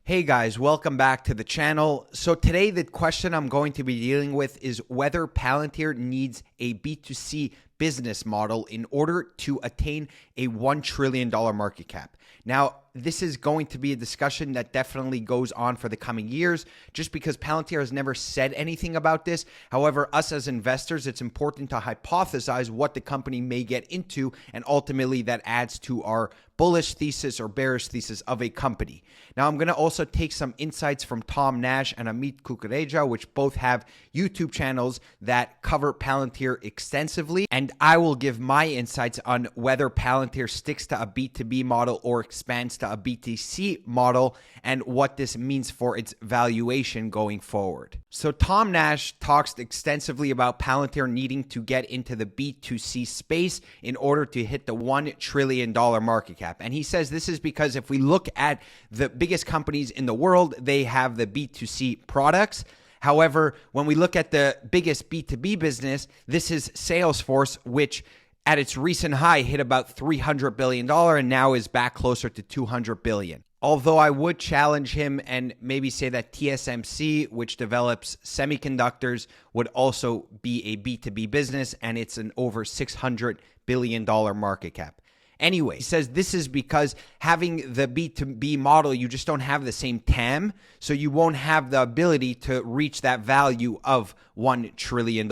Hey guys, welcome back to the channel. So today the question I'm going to be dealing with is whether Palantir needs a B2C business model in order to attain a $1 trillion market cap. Now, this is going to be a discussion that definitely goes on for the coming years, just because Palantir has never said anything about this. However, us as investors, it's important to hypothesize what the company may get into, and ultimately that adds to our bullish thesis or bearish thesis of a company. Now, I'm going to also take some insights from Tom Nash and Amit Kukreja, which both have YouTube channels that cover Palantir extensively, and I will give my insights on whether Palantir sticks to a B2B model or expands to a B2C model and what this means for its valuation going forward. So Tom Nash talks extensively about Palantir needing to get into the B2C space in order to hit the $1 trillion market cap. And he says this is because if we look at the biggest companies in the world, they have the B2C products. However, when we look at the biggest B2B business, this is Salesforce, which at its recent high hit about $300 billion and now is back closer to $200 billion. Although I would challenge him and maybe say that TSMC, which develops semiconductors, would also be a B2B business, and it's an over $600 billion market cap. Anyway, he says this is because having the B2B model, you just don't have the same TAM, so you won't have the ability to reach that value of $1 trillion.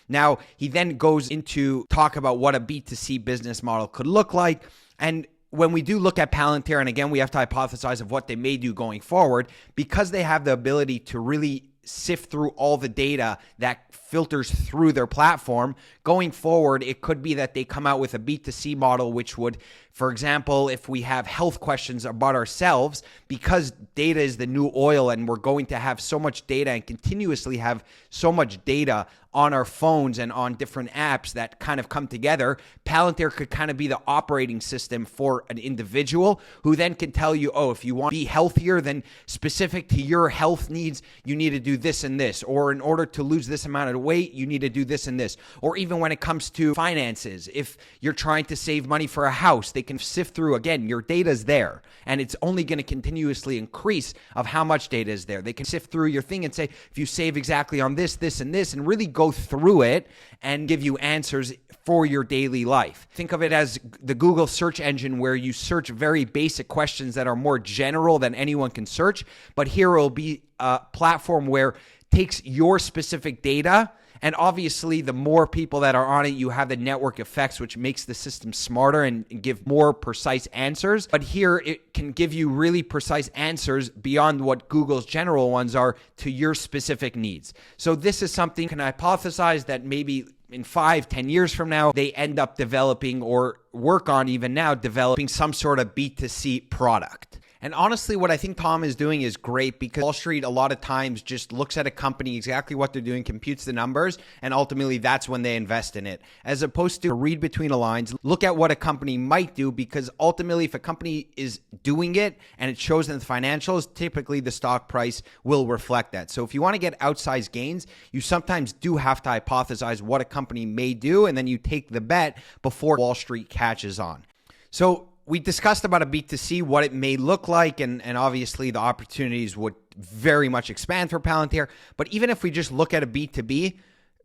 Now, he then goes into talk about what a B2C business model could look like. And when we do look at Palantir, and again, we have to hypothesize of what they may do going forward, because they have the ability to really sift through all the data that filters through their platform. Going forward, it could be that they come out with a B2C model, which would, for example, if we have health questions about ourselves, because data is the new oil and we're going to have so much data and continuously have so much data on our phones and on different apps that kind of come together, Palantir could kind of be the operating system for an individual who then can tell you, oh, if you want to be healthier, then specific to your health needs, you need to do this and this. Or in order to lose this amount of weight, you need to do this and this. Or even when it comes to finances, if you're trying to save money for a house, they can sift through, again, your data's there. And it's only going to continuously increase of how much data is there. They can sift through your thing and say, if you save exactly on this, this, and this, and really go through it and give you answers for your daily life. Think of it as the Google search engine, where you search very basic questions that are more general than anyone can search. But here will be a platform where it takes your specific data, and obviously the more people that are on it, you have the network effects, which makes the system smarter and give more precise answers. But here it can give you really precise answers beyond what Google's general ones are to your specific needs. So this is something you can hypothesize that maybe in 5-10 years from now, they end up developing, or work on even now, developing some sort of B2C product. And honestly, what I think Tom is doing is great, because Wall Street a lot of times just looks at a company, exactly what they're doing, computes the numbers, and ultimately that's when they invest in it. As opposed to read between the lines, look at what a company might do, because ultimately if a company is doing it and it shows in the financials, typically the stock price will reflect that. So if you want to get outsized gains, you sometimes do have to hypothesize what a company may do, and then you take the bet before Wall Street catches on. So we discussed about a B2C, what it may look like, and obviously the opportunities would very much expand for Palantir. But even if we just look at a B2B,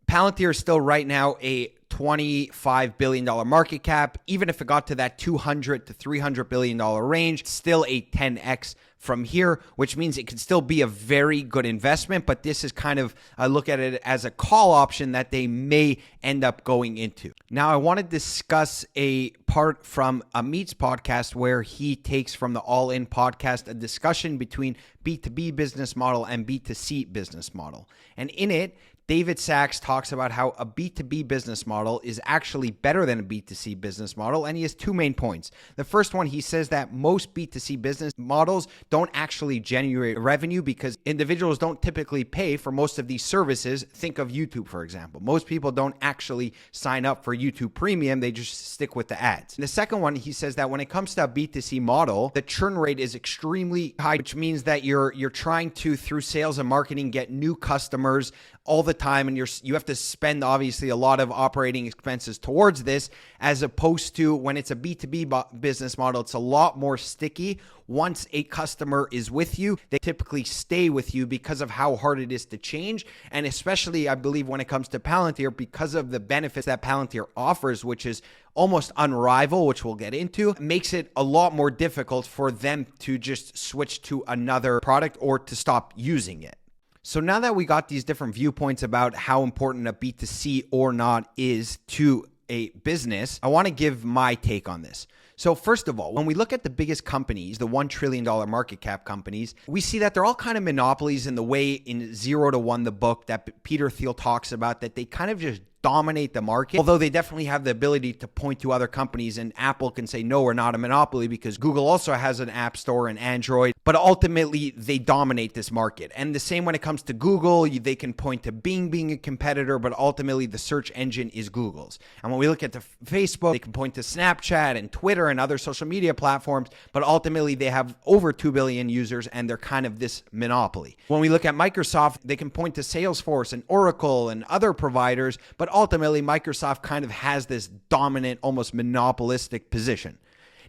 Palantir is still right now a $25 billion market cap. Even if it got to that $200 to $300 billion range, still a 10x from here, which means it could still be a very good investment. But this is kind of, I look at it as a call option that they may end up going into. Now, I want to discuss a part from Amit's podcast where he takes from the All In podcast a discussion between B2B business model and B2C business model. And in it, David Sachs talks about how a B2B business model is actually better than a B2C business model, and he has two main points. The first one, he says that most B2C business models don't actually generate revenue because individuals don't typically pay for most of these services. Think of YouTube, for example. Most people don't actually sign up for YouTube Premium. They just stick with the ads. And the second one, he says that when it comes to a B2C model, the churn rate is extremely high, which means that you're trying to, through sales and marketing, get new customers all the time, and you have to spend obviously a lot of operating expenses towards this, as opposed to when it's a B2B business model, it's a lot more sticky. once a customer is with you, they typically stay with you because of how hard it is to change. And especially, I believe, when it comes to Palantir, because of the benefits that Palantir offers, which is almost unrivaled, which we'll get into, makes it a lot more difficult for them to just switch to another product or to stop using it. So now that we got these different viewpoints about how important a B2C or not is to a business, I want to give my take on this. So first of all, when we look at the biggest companies, the $1 trillion market cap companies, we see that they're all kind of monopolies in the way in 0 to 1, the book that Peter Thiel talks about, that they kind of just dominate the market, although they definitely have the ability to point to other companies, and Apple can say, no, we're not a monopoly, because Google also has an app store and Android, but ultimately they dominate this market. And the same when it comes to Google, they can point to Bing being a competitor, but ultimately the search engine is Google's. And when we look at the Facebook, they can point to Snapchat and Twitter and other social media platforms, but ultimately they have over 2 billion users and they're kind of this monopoly. When we look at Microsoft, they can point to Salesforce and Oracle and other providers, but ultimately Microsoft kind of has this dominant, almost monopolistic position.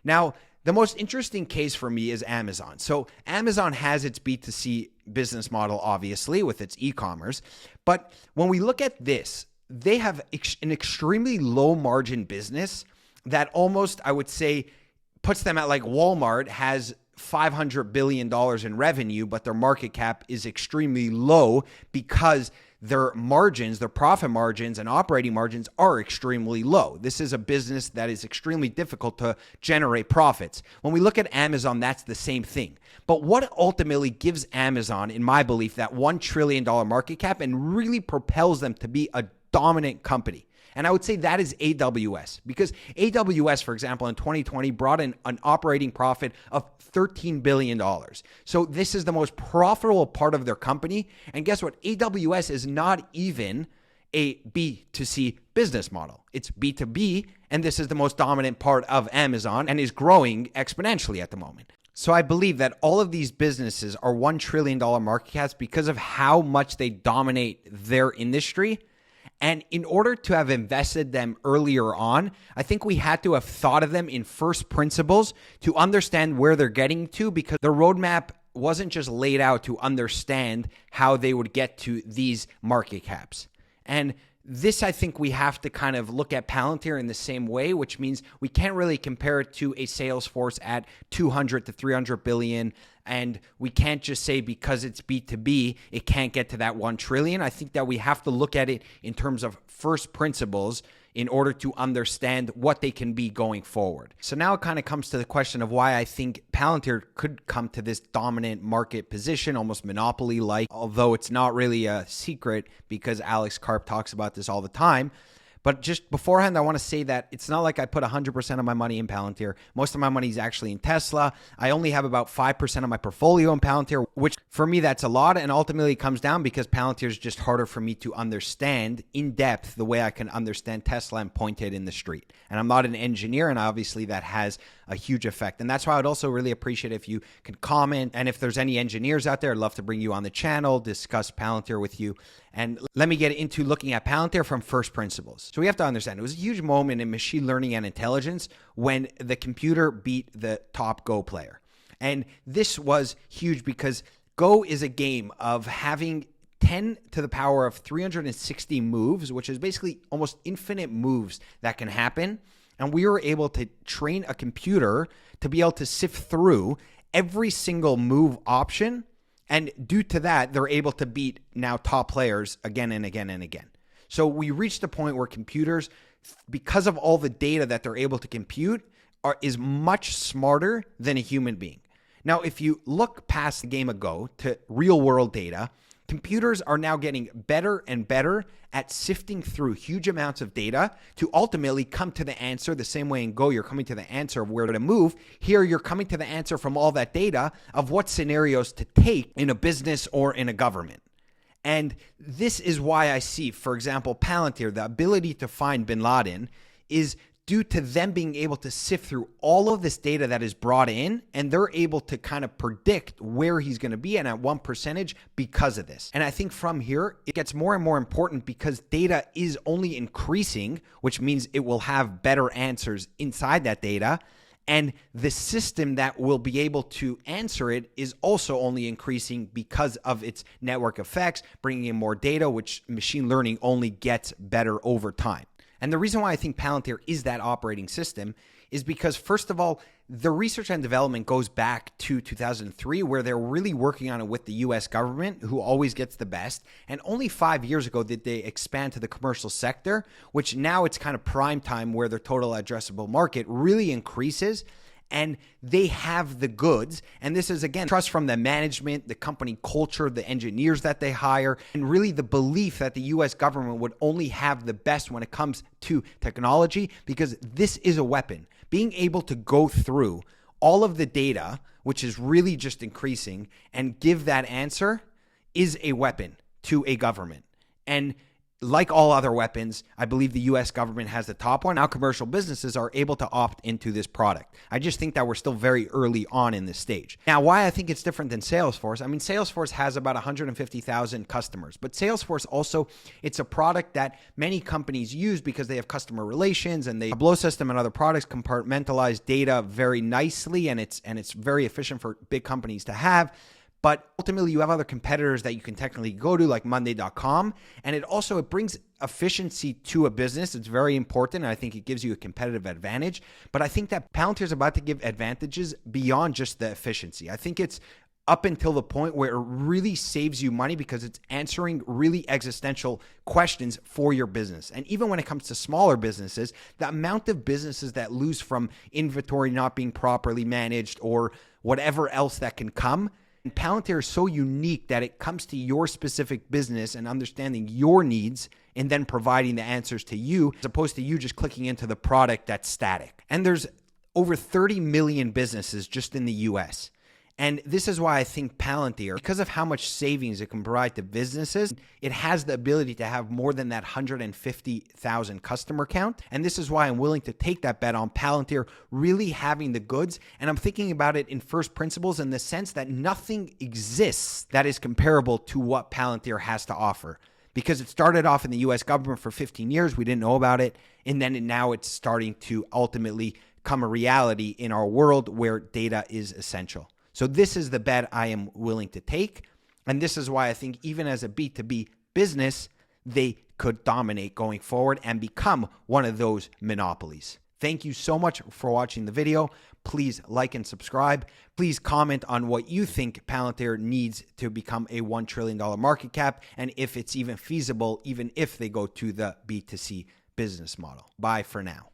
Now, the most interesting case for me is Amazon. So Amazon has its B2C business model, obviously, with its e-commerce. But when we look at this, they have an extremely low margin business that almost, I would say, puts them at like Walmart has $500 billion in revenue, but their market cap is extremely low because their margins, their profit margins and operating margins are extremely low. This is a business that is extremely difficult to generate profits. When we look at Amazon, that's the same thing. But what ultimately gives Amazon, in my belief, that $1 trillion market cap and really propels them to be a dominant company? And I would say that is AWS, because AWS, for example, in 2020 brought in an operating profit of $13 billion. So this is the most profitable part of their company. And guess what? AWS is not even a B2C business model. It's B2B, and this is the most dominant part of Amazon and is growing exponentially at the moment. So I believe that all of these businesses are $1 trillion market caps because of how much they dominate their industry. And in order to have invested them earlier on, I think we had to have thought of them in first principles to understand where they're getting to, because the roadmap wasn't just laid out to understand how they would get to these market caps. And this, I think we have to kind of look at Palantir in the same way, which means we can't really compare it to a Salesforce at 200 to 300 billion. And we can't just say because it's B2B, it can't get to that 1 trillion. I think that we have to look at it in terms of first principles in order to understand what they can be going forward. So now it kind of comes to the question of why I think Palantir could come to this dominant market position, almost monopoly-like, although it's not really a secret because Alex Karp talks about this all the time. But just beforehand, I want to say that it's not like I put 100% of my money in Palantir. Most of my money is actually in Tesla. I only have about 5% of my portfolio in Palantir, which for me, that's a lot. And ultimately it comes down because Palantir is just harder for me to understand in depth the way I can understand Tesla and point it in the street. And I'm not an engineer, and obviously that has a huge effect. And that's why I'd also really appreciate if you can comment. And if there's any engineers out there, I'd love to bring you on the channel, discuss Palantir with you. And let me get into looking at Palantir from first principles. So we have to understand, it was a huge moment in machine learning and intelligence when the computer beat the top Go player. And this was huge because Go is a game of having 10 to the power of 360 moves, which is basically almost infinite moves that can happen. And we were able to train a computer to be able to sift through every single move option. And due to that, they're able to beat now top players again and again and again. So we reached a point where computers, because of all the data that they're able to compute, is much smarter than a human being. Now, if you look past the game of Go to real world data, computers are now getting better and better at sifting through huge amounts of data to ultimately come to the answer. The same way in Go, you're coming to the answer of where to move. Here, you're coming to the answer from all that data of what scenarios to take in a business or in a government. And this is why I see, for example, Palantir, the ability to find bin Laden is due to them being able to sift through all of this data that is brought in, and they're able to kind of predict where he's going to be and at what percentage because of this. And I think from here, it gets more and more important because data is only increasing, which means it will have better answers inside that data. And the system that will be able to answer it is also only increasing because of its network effects, bringing in more data, which machine learning only gets better over time. And the reason why I think Palantir is that operating system is because, first of all, the research and development goes back to 2003, where they're really working on it with the US government, who always gets the best. And only 5 years ago did they expand to the commercial sector, which now it's kind of prime time where their total addressable market really increases. And they have the goods. And this is, again, trust from the management, the company culture, the engineers that they hire, and really the belief that the US government would only have the best when it comes to technology, because this is a weapon. Being able to go through all of the data, which is really just increasing, and give that answer is a weapon to a government. And like all other weapons, I believe the US government has the top one. Now commercial businesses are able to opt into this product. I just think that we're still very early on in this stage. Now, why I think it's different than Salesforce, I mean, Salesforce has about 150,000 customers, but Salesforce also, it's a product that many companies use because they have customer relations, and they Tableau system and other products compartmentalize data very nicely, and it's very efficient for big companies to have. But ultimately, you have other competitors that you can technically go to, like Monday.com. And it brings efficiency to a business. It's very important. And I think it gives you a competitive advantage. But I think that Palantir is about to give advantages beyond just the efficiency. I think it's up until the point where it really saves you money because it's answering really existential questions for your business. And even when it comes to smaller businesses, the amount of businesses that lose from inventory not being properly managed or whatever else that can come, and Palantir is so unique that it comes to your specific business and understanding your needs and then providing the answers to you, as opposed to you just clicking into the product that's static. And there's over 30 million businesses just in the US. And this is why I think Palantir, because of how much savings it can provide to businesses, it has the ability to have more than that 150,000 customer count. And this is why I'm willing to take that bet on Palantir really having the goods. And I'm thinking about it in first principles in the sense that nothing exists that is comparable to what Palantir has to offer. Because it started off in the US government for 15 years. We didn't know about it. And then now it's starting to ultimately become a reality in our world where data is essential. So this is the bet I am willing to take. And this is why I think even as a B2B business, they could dominate going forward and become one of those monopolies. Thank you so much for watching the video. Please like and subscribe. Please comment on what you think Palantir needs to become a $1 trillion market cap, and if it's even feasible, even if they go to the B2C business model. Bye for now.